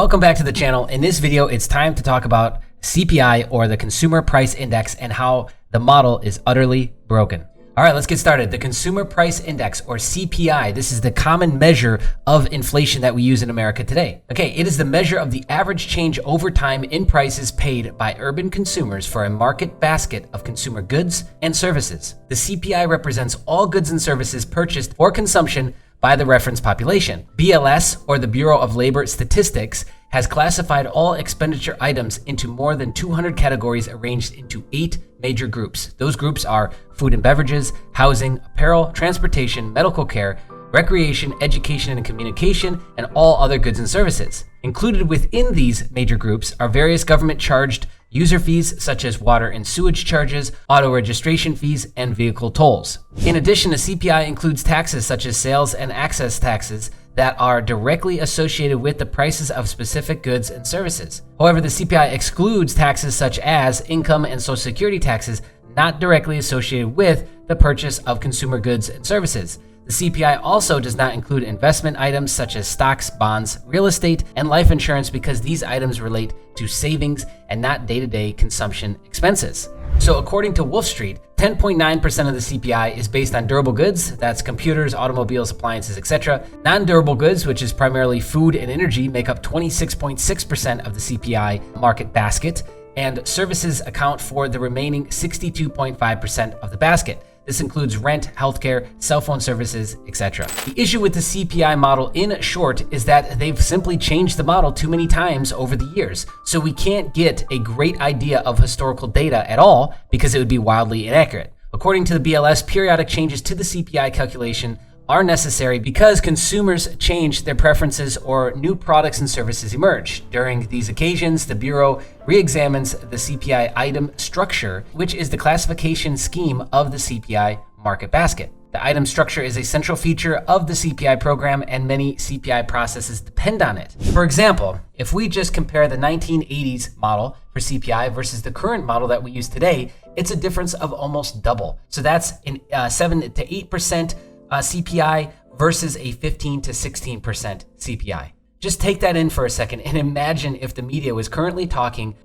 Welcome back to the channel. In this video, it's time to talk about CPI, or the Consumer Price Index, and how the model is utterly broken. All right, let's get started. The Consumer Price Index, or CPI, this is the common measure of inflation that we use in America today. Okay, it is the measure of the average change over time in prices paid by urban consumers for a market basket of consumer goods and services. The CPI represents all goods and services purchased for consumption by the reference population. BLS, or the Bureau of Labor Statistics, has classified all expenditure items into more than 200 categories arranged into 8 major groups. Those groups are food and beverages, housing, apparel, transportation, medical care, recreation, education and communication, and all other goods and services. Included within these major groups are various government-charged user fees such as water and sewage charges, auto registration fees, and vehicle tolls. In addition, the CPI includes taxes such as sales and access taxes that are directly associated with the prices of specific goods and services. However, the CPI excludes taxes such as income and Social Security taxes not directly associated with the purchase of consumer goods and services. The CPI also does not include investment items such as stocks, bonds, real estate, and life insurance because these items relate to savings and not day-to-day consumption expenses. So according to Wolf Street, 10.9% of the CPI is based on durable goods, that's computers, automobiles, appliances, etc. Non-durable goods, which is primarily food and energy, make up 26.6% of the CPI market basket, and services account for the remaining 62.5% of the basket. This includes rent, healthcare, cell phone services, etc. The issue with the CPI model, in short, is that they've simply changed the model too many times over the years. So we can't get a great idea of historical data at all because it would be wildly inaccurate. According to the BLS, periodic changes to the CPI calculation are necessary because consumers change their preferences or new products and services emerge. During these occasions, the Bureau re-examines the CPI item structure, which is the classification scheme of the CPI market basket. The item structure is a central feature of the CPI program, and many CPI processes depend on it. For example, if we just compare the 1980s model for CPI versus the current model that we use today, it's a difference of almost double. So that's an 7 to 8% CPI versus a 15 to 16% CPI. Just take that in for a second and imagine if the media was currently talking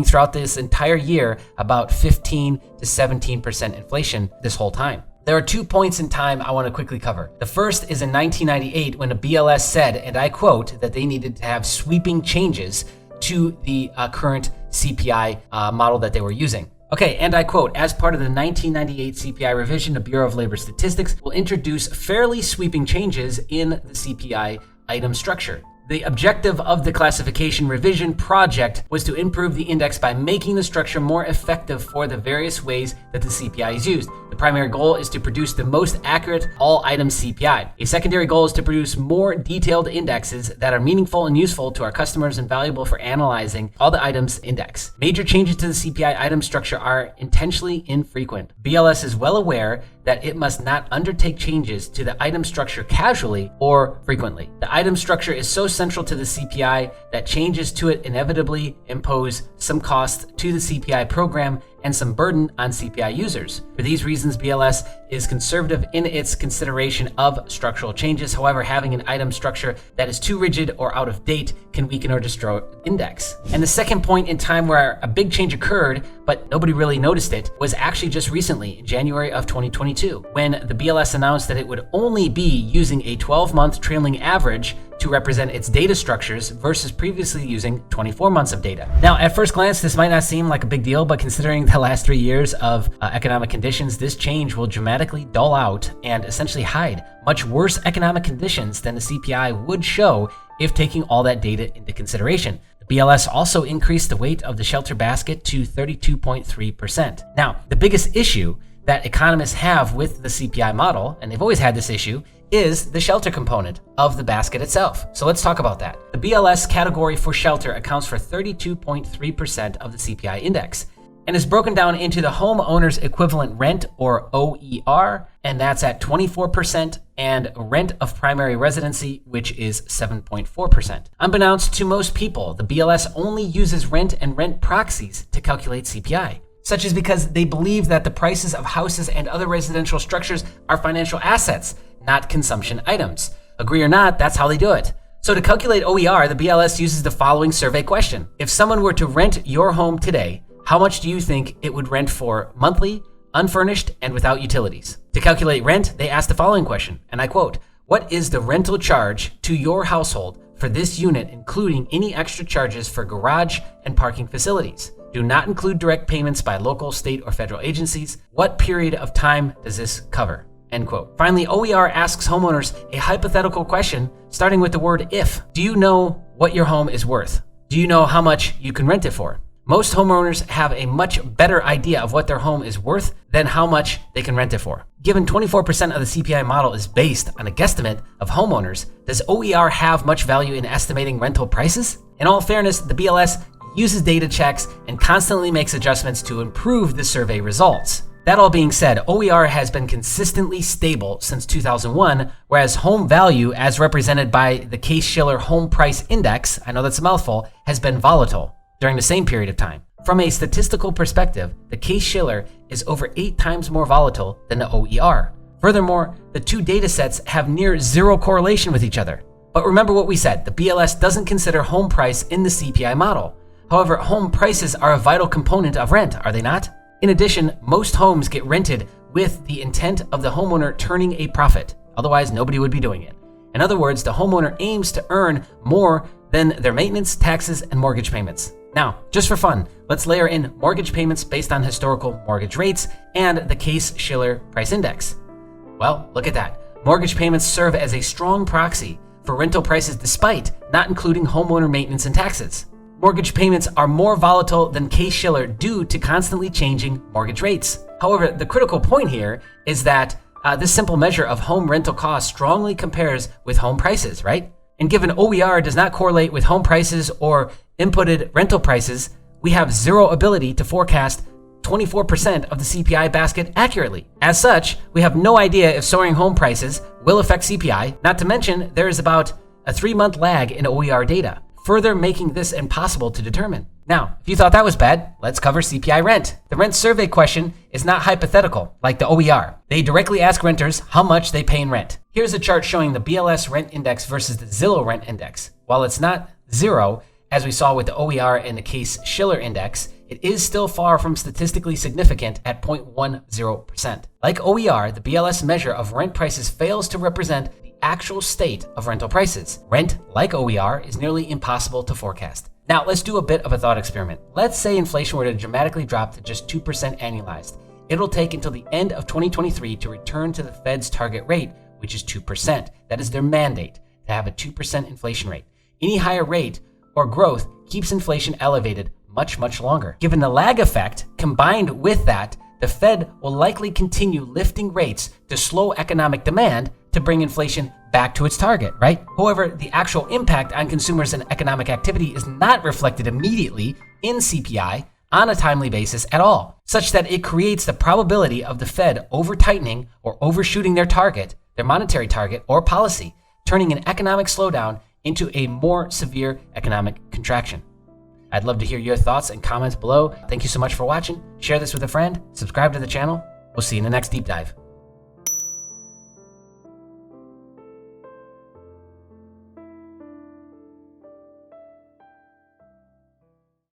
throughout this entire year about 15 to 17% inflation this whole time. There are 2 points in time I want to quickly cover. The first is in 1998 when the BLS said, and I quote, that they needed to have sweeping changes to the current CPI model that they were using. Okay, and I quote, as part of the 1998 CPI revision, the Bureau of Labor Statistics will introduce fairly sweeping changes in the CPI item structure. The objective of the classification revision project was to improve the index by making the structure more effective for the various ways that the CPI is used. The primary goal is to produce the most accurate all-item CPI. A secondary goal is to produce more detailed indexes that are meaningful and useful to our customers and valuable for analyzing all the items index. Major changes to the CPI item structure are intentionally infrequent. BLS is well aware that it must not undertake changes to the item structure casually or frequently. The item structure is so central to the CPI that changes to it inevitably impose some cost to the CPI program and some burden on CPI users. For these reasons, BLS is conservative in its consideration of structural changes. However, having an item structure that is too rigid or out of date can weaken or destroy the index. And the second point in time where a big change occurred, but nobody really noticed it, was actually just recently in January of 2022, when the BLS announced that it would only be using a 12-month trailing average to represent its data structures versus previously using 24 months of data. Now, at first glance, this might not seem like a big deal, but considering the last 3 years of economic conditions, this change will dramatically dull out and essentially hide much worse economic conditions than the CPI would show if taking all that data into consideration. The BLS also increased the weight of the shelter basket to 32.3%. Now, the biggest issue that economists have with the CPI model, and they've always had this issue, is the shelter component of the basket itself. So let's talk about that. The BLS category for shelter accounts for 32.3% of the CPI index and is broken down into the homeowner's equivalent rent, or OER, and that's at 24%, and rent of primary residency, which is 7.4%. Unbeknownst to most people, the BLS only uses rent and rent proxies to calculate CPI. Such is because they believe that the prices of houses and other residential structures are financial assets, not consumption items. Agree or not, that's how they do it. So to calculate OER, the BLS uses the following survey question. If someone were to rent your home today, how much do you think it would rent for monthly, unfurnished, and without utilities? To calculate rent, they asked the following question, and I quote, "What is the rental charge to your household for this unit, including any extra charges for garage and parking facilities? Do not include direct payments by local, state, or federal agencies. What period of time does this cover?" End quote. Finally, OER asks homeowners a hypothetical question starting with the word if. Do you know what your home is worth? Do you know how much you can rent it for? Most homeowners have a much better idea of what their home is worth than how much they can rent it for. Given 24% of the CPI model is based on a guesstimate of homeowners, does OER have much value in estimating rental prices? In all fairness, the BLS uses data checks and constantly makes adjustments to improve the survey results. That all being said, OER has been consistently stable since 2001, whereas home value, as represented by the Case-Shiller Home Price Index, I know that's a mouthful, has been volatile during the same period of time. From a statistical perspective, the Case-Shiller is over 8 times more volatile than the OER. Furthermore, the two data sets have near zero correlation with each other. But remember what we said, the BLS doesn't consider home price in the CPI model. However, home prices are a vital component of rent, are they not? In addition, most homes get rented with the intent of the homeowner turning a profit. Otherwise, nobody would be doing it. In other words, the homeowner aims to earn more than their maintenance, taxes, and mortgage payments. Now, just for fun, let's layer in mortgage payments based on historical mortgage rates and the Case-Shiller Price Index. Well, look at that. Mortgage payments serve as a strong proxy for rental prices despite not including homeowner maintenance and taxes. Mortgage payments are more volatile than Case-Shiller due to constantly changing mortgage rates. However, the critical point here is that this simple measure of home rental costs strongly compares with home prices, right? And given OER does not correlate with home prices or inputted rental prices, we have zero ability to forecast 24% of the CPI basket accurately. As such, we have no idea if soaring home prices will affect CPI, not to mention there is about a 3-month lag in OER data, further making this impossible to determine. Now, if you thought that was bad, let's cover CPI rent. The rent survey question is not hypothetical like the OER. They directly ask renters how much they pay in rent. Here's a chart showing the BLS rent index versus the Zillow rent index. While it's not zero, as we saw with the OER and the Case-Shiller index, it is still far from statistically significant at 0.10%. Like OER, the BLS measure of rent prices fails to represent the actual state of rental prices. Rent, like OER, is nearly impossible to forecast. Now, let's do a bit of a thought experiment. Let's say inflation were to dramatically drop to just 2% annualized. It'll take until the end of 2023 to return to the Fed's target rate, which is 2%. That is their mandate, to have a 2% inflation rate. Any higher rate or growth keeps inflation elevated much, much longer. Given the lag effect, combined with that, the Fed will likely continue lifting rates to slow economic demand to bring inflation back to its target, right? However, the actual impact on consumers and economic activity is not reflected immediately in CPI on a timely basis at all, such that it creates the probability of the Fed over-tightening or overshooting their target, their monetary target or policy, turning an economic slowdown into a more severe economic contraction. I'd love to hear your thoughts and comments below. Thank you so much for watching. Share this with a friend. Subscribe to the channel. We'll see you in the next deep dive.